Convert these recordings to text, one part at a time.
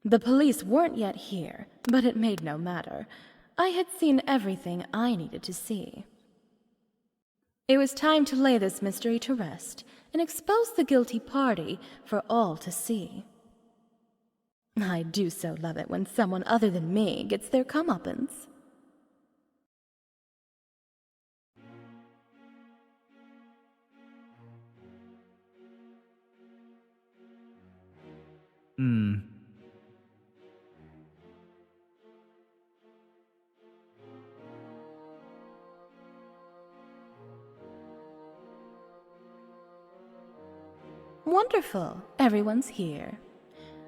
The police weren't yet here, but it made no matter. I had seen everything I needed to see. It was time to lay this mystery to rest and expose the guilty party for all to see. I do so love it when someone other than me gets their comeuppance. Wonderful. Everyone's here.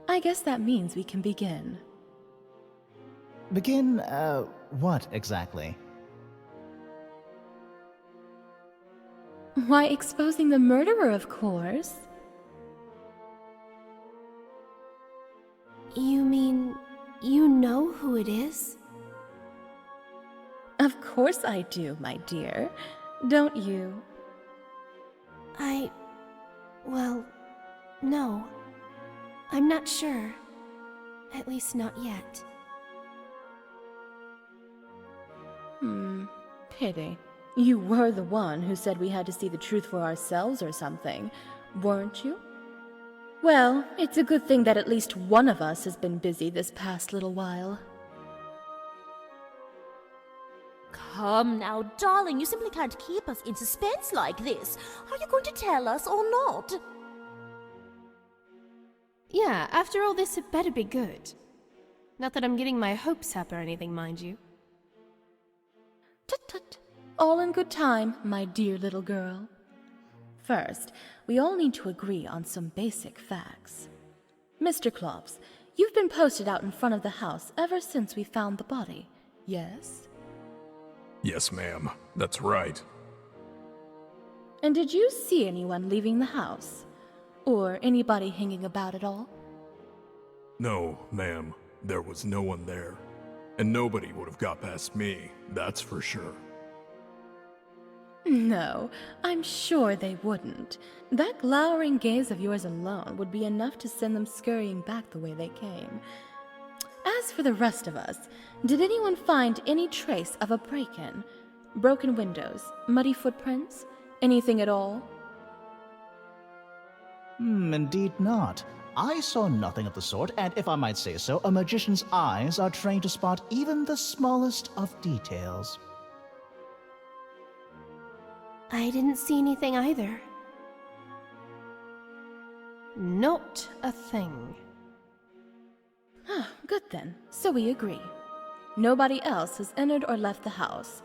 I guess that means we can begin. Begin, what exactly? Why, exposing the murderer, of course. You mean you know who it is? Of course I do, my dear. Don't you? Well, no. I'm not sure. At least not yet. Pity. You were the one who said we had to see the truth for ourselves or something, weren't you? Well, it's a good thing that at least one of us has been busy this past little while. Come now, darling, you simply can't keep us in suspense like this. Are you going to tell us or not? Yeah, after all this, it better be good. Not that I'm getting my hopes up or anything, mind you. Tut-tut. All in good time, my dear little girl. First, we all need to agree on some basic facts. Mr. Klops, you've been posted out in front of the house ever since we found the body, yes? Yes, ma'am. That's right. And did you see anyone leaving the house? Or anybody hanging about at all? No, ma'am. There was no one there. And nobody would have got past me, that's for sure. No, I'm sure they wouldn't. That glowering gaze of yours alone would be enough to send them scurrying back the way they came. As for the rest of us, did anyone find any trace of a break-in? Broken windows, muddy footprints, anything at all? Indeed not. I saw nothing of the sort, and if I might say so, a magician's eyes are trained to spot even the smallest of details. I didn't see anything either. Not a thing. Good then, so we agree. Nobody else has entered or left the house,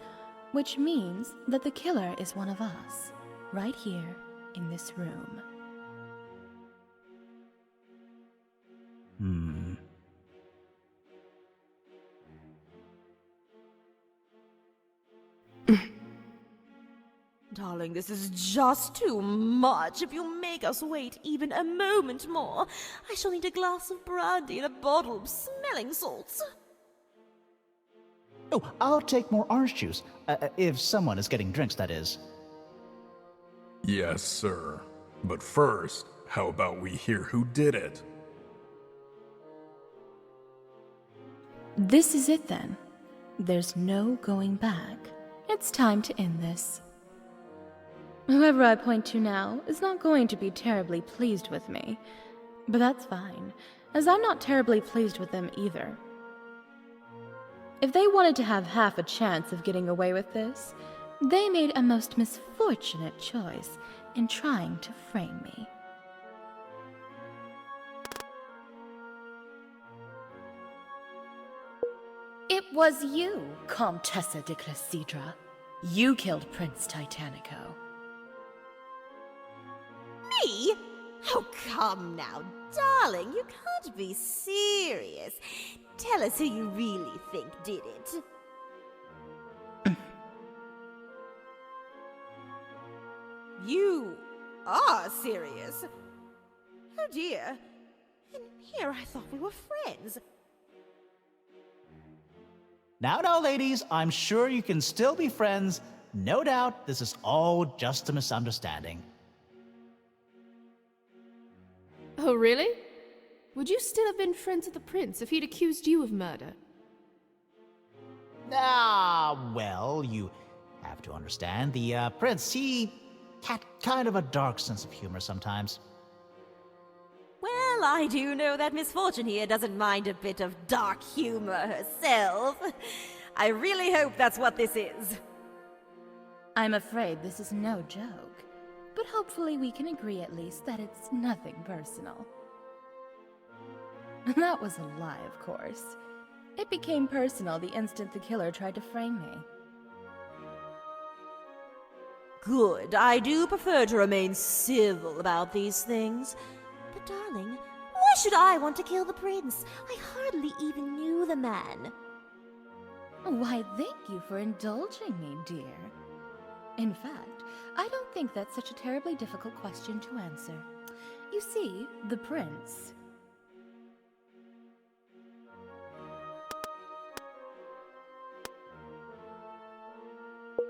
which means that the killer is one of us, right here in this room. Darling, this is just too much. If you make us wait even a moment more, I shall need a glass of brandy and a bottle of smelling salts. Oh, I'll take more orange juice. If someone is getting drinks, that is. Yes, sir. But first, how about we hear who did it? This is it then. There's no going back. It's time to end this. Whoever I point to now is not going to be terribly pleased with me. But that's fine, as I'm not terribly pleased with them either. If they wanted to have half a chance of getting away with this, they made a most misfortunate choice in trying to frame me. It was you, Comtessa de Classidra. You killed Prince Titanico. Me? Oh, come now, darling, you can't be serious. Tell us who you really think did it. You are serious? Oh dear. And here I thought we were friends. Now, ladies, I'm sure you can still be friends. No doubt this is all just a misunderstanding. Oh, really? Would you still have been friends with the prince if he'd accused you of murder? Well, you have to understand, the prince, he had kind of a dark sense of humor sometimes. Well, I do know that Misfortune here doesn't mind a bit of dark humor herself. I really hope that's what this is. I'm afraid this is no joke, but hopefully we can agree at least that it's nothing personal. That was a lie, of course. It became personal the instant the killer tried to frame me. Good. I do prefer to remain civil about these things. But darling, why should I want to kill the prince? I hardly even knew the man. Why, thank you for indulging me, dear. In fact, I don't think that's such a terribly difficult question to answer. You see, the prince...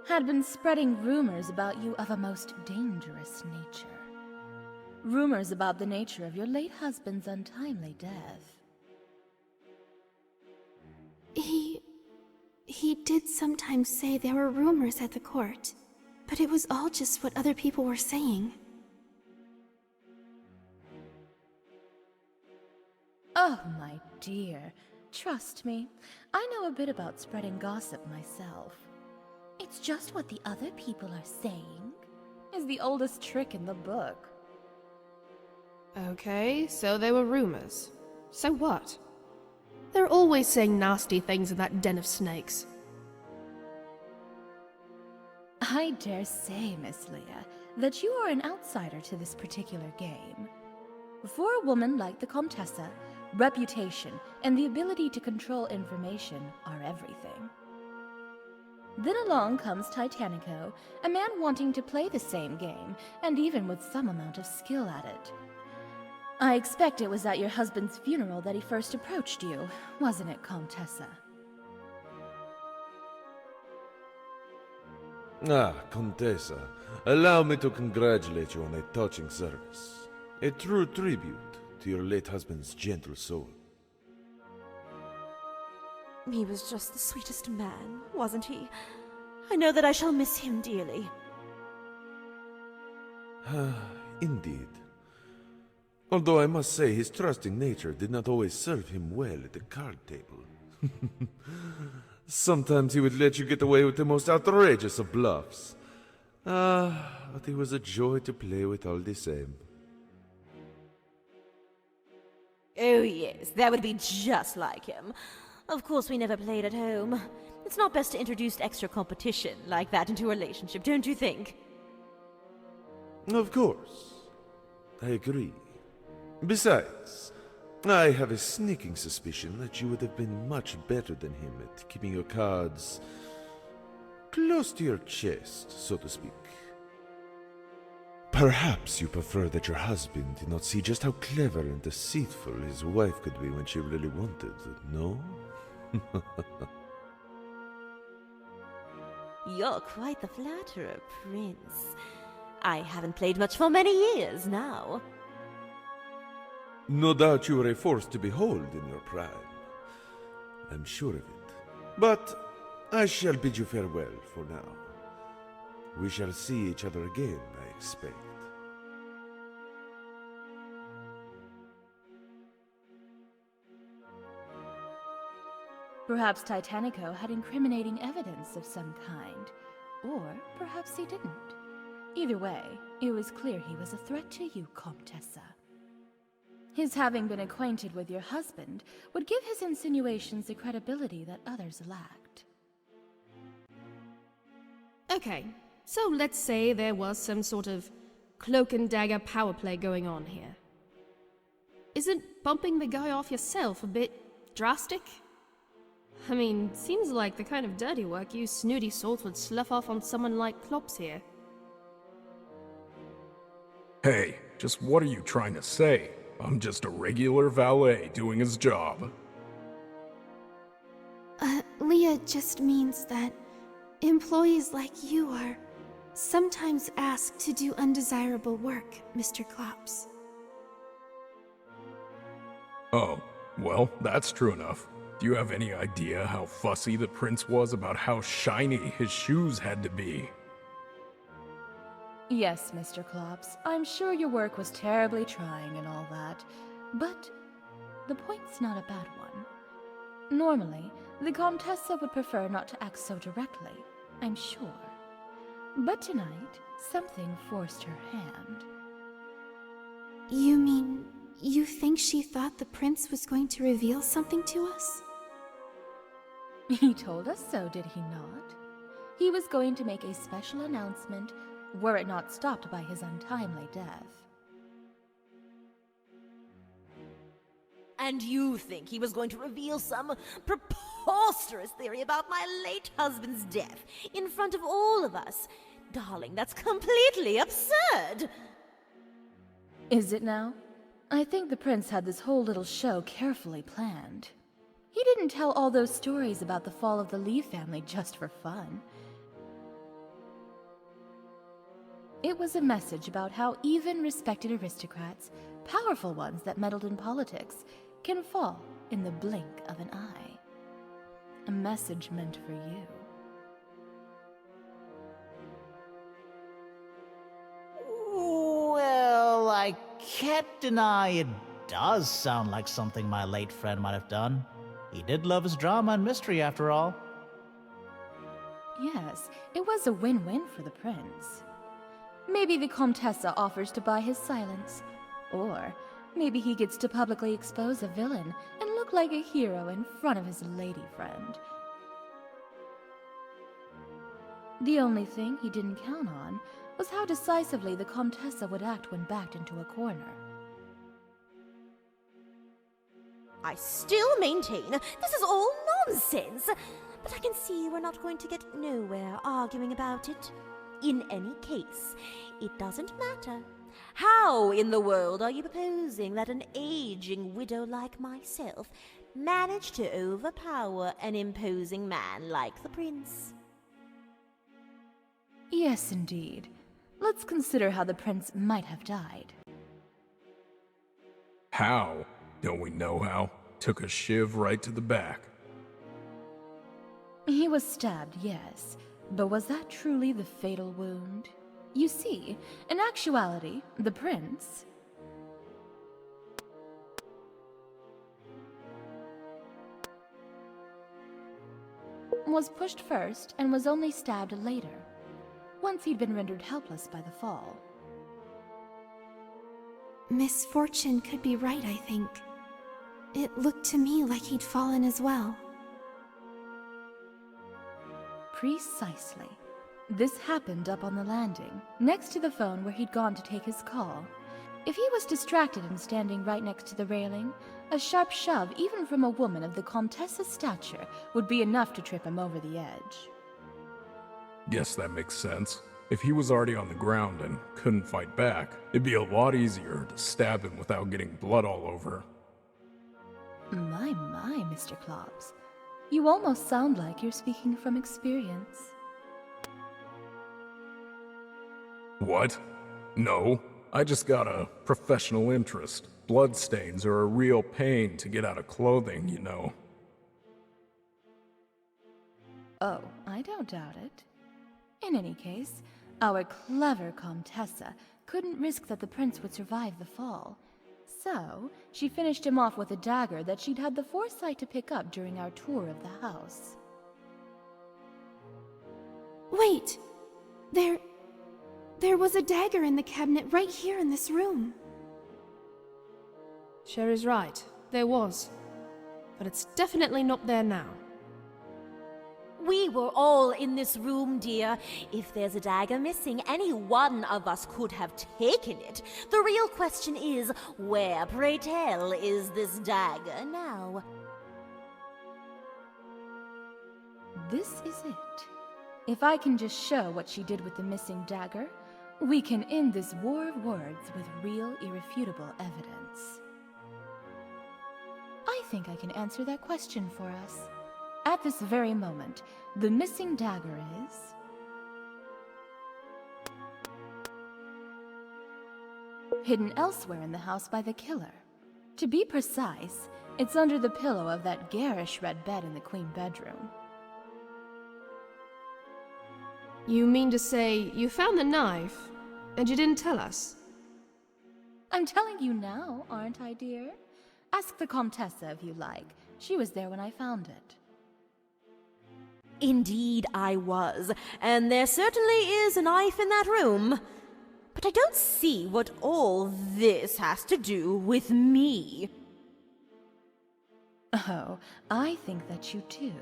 had been spreading rumors about you of a most dangerous nature. Rumors about the nature of your late husband's untimely death. He did sometimes say there were rumors at the court, but it was all just what other people were saying. Oh, my dear, trust me, I know a bit about spreading gossip myself. It's just what the other people are saying is the oldest trick in the book. Okay, so there were rumors. So what? They're always saying nasty things in that den of snakes. I dare say, Miss Leah, that you are an outsider to this particular game. For a woman like the Comtessa, reputation and the ability to control information are everything. Then along comes Titanico, a man wanting to play the same game, and even with some amount of skill at it. I expect it was at your husband's funeral that he first approached you, wasn't it, Comtessa? Ah, Comtessa, allow me to congratulate you on a touching service. A true tribute to your late husband's gentle soul. He was just the sweetest man, wasn't he? I know that I shall miss him dearly. Indeed. Although I must say his trusting nature did not always serve him well at the card table. Sometimes he would let you get away with the most outrageous of bluffs. But he was a joy to play with all the same. Oh yes, that would be just like him. Of course we never played at home. It's not best to introduce extra competition like that into a relationship, don't you think? Of course. I agree. Besides, I have a sneaking suspicion that you would have been much better than him at keeping your cards close to your chest, so to speak. Perhaps you prefer that your husband did not see just how clever and deceitful his wife could be when she really wanted, no? You're quite the flatterer, Prince. I haven't played much for many years now. No doubt you were a force to behold in your prime. I'm sure of it. But I shall bid you farewell for now. We shall see each other again, I expect. Perhaps Titanico had incriminating evidence of some kind, or perhaps he didn't. Either way, it was clear he was a threat to you, Comtessa. His having been acquainted with your husband would give his insinuations the credibility that others lacked. Okay, so let's say there was some sort of cloak and dagger power play going on here. Isn't bumping the guy off yourself a bit drastic? I mean, seems like the kind of dirty work you snooty souls would slough off on someone like Klops here. Hey, just what are you trying to say? I'm just a regular valet doing his job. Leah just means that employees like you are sometimes asked to do undesirable work, Mr. Klops. Oh, well, that's true enough. Do you have any idea how fussy the prince was about how shiny his shoes had to be? Yes, Mr. Klops, I'm sure your work was terribly trying and all that, but the point's not a bad one. Normally, the Comtessa would prefer not to act so directly, I'm sure. But tonight, something forced her hand. You mean, you think she thought the prince was going to reveal something to us? He told us so, did he not? He was going to make a special announcement were it not stopped by his untimely death. And you think he was going to reveal some preposterous theory about my late husband's death in front of all of us? Darling, that's completely absurd! Is it now? I think the prince had this whole little show carefully planned. He didn't tell all those stories about the fall of the Lee family just for fun. It was a message about how even respected aristocrats, powerful ones that meddled in politics, can fall in the blink of an eye. A message meant for you. Well, I can't deny it does sound like something my late friend might have done. He did love his drama and mystery, after all. Yes, it was a win-win for the prince. Maybe the Comtessa offers to buy his silence, or maybe he gets to publicly expose a villain and look like a hero in front of his lady friend. The only thing he didn't count on was how decisively the Comtessa would act when backed into a corner. I still maintain this is all nonsense, but I can see we're not going to get nowhere arguing about it. In any case, it doesn't matter. How in the world are you proposing that an aging widow like myself manage to overpower an imposing man like the prince? Yes, indeed. Let's consider how the prince might have died. How? Don't we know how? Took a shiv right to the back. He was stabbed, yes, but was that truly the fatal wound? You see, in actuality, the prince was pushed first and was only stabbed later, once he'd been rendered helpless by the fall. Misfortune could be right, I think. It looked to me like he'd fallen as well. Precisely. This happened up on the landing, next to the phone where he'd gone to take his call. If he was distracted and standing right next to the railing, a sharp shove even from a woman of the Comtessa's stature would be enough to trip him over the edge. Guess that makes sense. If he was already on the ground and couldn't fight back, it'd be a lot easier to stab him without getting blood all over. My, Mr. Klops. You almost sound like you're speaking from experience. What? No, I just got a professional interest. Bloodstains are a real pain to get out of clothing, you know. Oh, I don't doubt it. In any case, our clever Comtessa couldn't risk that the prince would survive the fall. So, she finished him off with a dagger that she'd had the foresight to pick up during our tour of the house. Wait! There was a dagger in the cabinet right here in this room. Sherry's right. There was. But it's definitely not there now. We were all in this room, dear. If there's a dagger missing, any one of us could have taken it. The real question is, where, pray tell, is this dagger now? This is it. If I can just show what she did with the missing dagger, we can end this war of words with real, irrefutable evidence. I think I can answer that question for us. At this very moment, the missing dagger is... hidden elsewhere in the house by the killer. To be precise, it's under the pillow of that garish red bed in the queen bedroom. You mean to say you found the knife, and you didn't tell us? I'm telling you now, aren't I, dear? Ask the Comtessa if you like. She was there when I found it. Indeed I was, and there certainly is a knife in that room. But I don't see what all this has to do with me. Oh, I think that you do.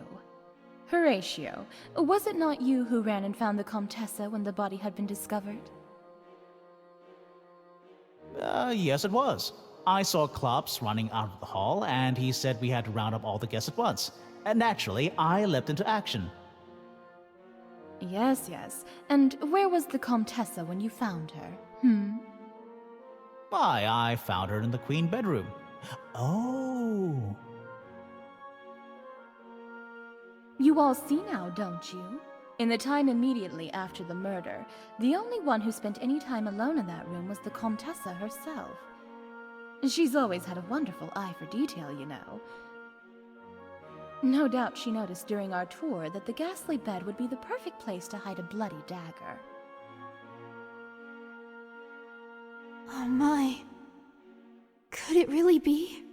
Horatio, was it not you who ran and found the Comtessa when the body had been discovered? Yes, it was. I saw Klops running out of the hall, and he said we had to round up all the guests at once. And naturally, I leapt into action. Yes, yes. And where was the Comtessa when you found her? Why, I found her in the queen bedroom. Oh. You all see now, don't you? In the time immediately after the murder, the only one who spent any time alone in that room was the Comtessa herself. She's always had a wonderful eye for detail, you know. No doubt she noticed during our tour that the ghastly bed would be the perfect place to hide a bloody dagger. Oh my. Could it really be?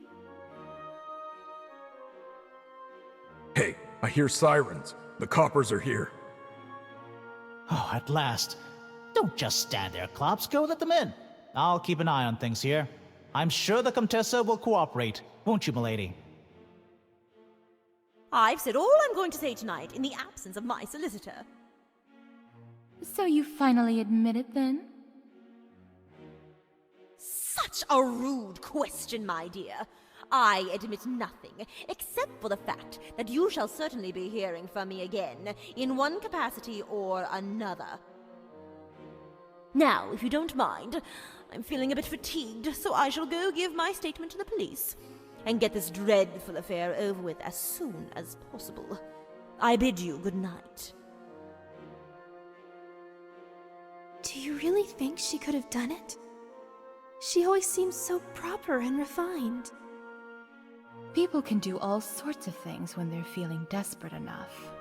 Hey, I hear sirens. The coppers are here. Oh, at last. Don't just stand there, Klops. Go let them in. I'll keep an eye on things here. I'm sure the Comtessa will cooperate, won't you, milady? I've said all I'm going to say tonight in the absence of my solicitor. So you finally admit it, then? Such a rude question, my dear. I admit nothing, except for the fact that you shall certainly be hearing from me again, in one capacity or another. Now, if you don't mind, I'm feeling a bit fatigued, so I shall go give my statement to the police, and get this dreadful affair over with as soon as possible. I bid you good night. Do you really think she could have done it? She always seems so proper and refined. People can do all sorts of things when they're feeling desperate enough.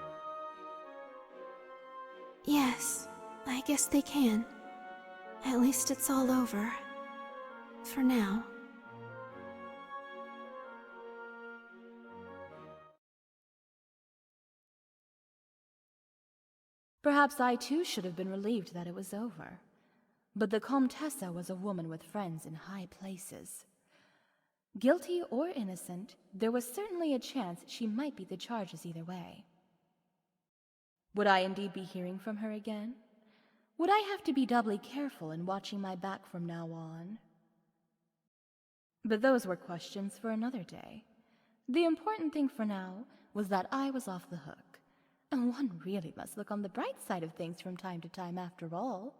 Yes, I guess they can. At least it's all over. For now. Perhaps I too should have been relieved that it was over. But the Comtessa was a woman with friends in high places. Guilty or innocent, there was certainly a chance she might beat the charges either way. Would I indeed be hearing from her again? Would I have to be doubly careful in watching my back from now on? But those were questions for another day. The important thing for now was that I was off the hook. And one really must look on the bright side of things from time to time after all.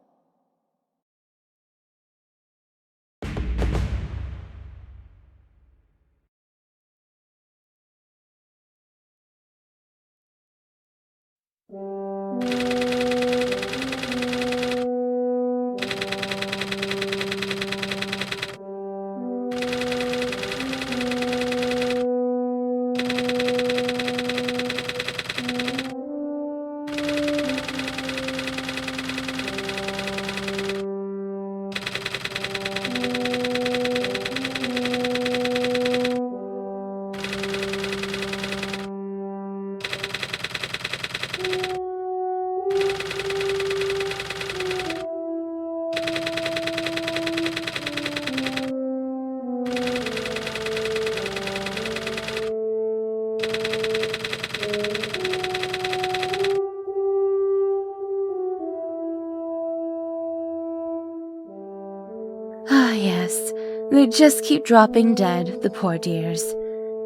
Ah, yes. They just keep dropping dead, the poor dears.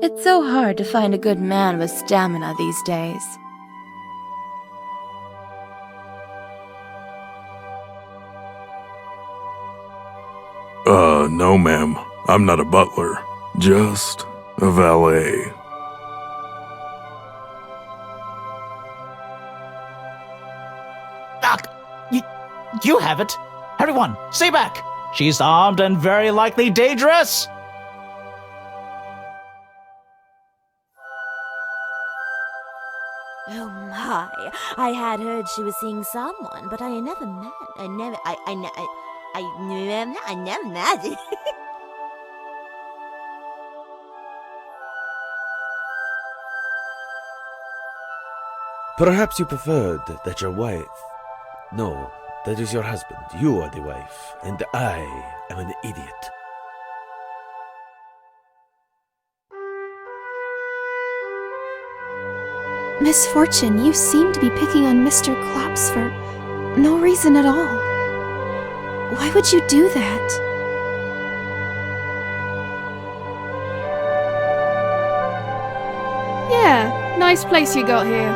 It's so hard to find a good man with stamina these days. No, ma'am. I'm not a butler. Just a valet. You have it. Everyone, stay back. She's armed and very likely dangerous. Oh my, I had heard she was seeing someone, but I never met. I never met. Perhaps you preferred that your wife... No, that is your husband. You are the wife, and I am an idiot. Misfortune, you seem to be picking on Mr. Klops for no reason at all. Why would you do that? Yeah, nice place you got here.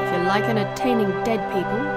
If you like entertaining dead people,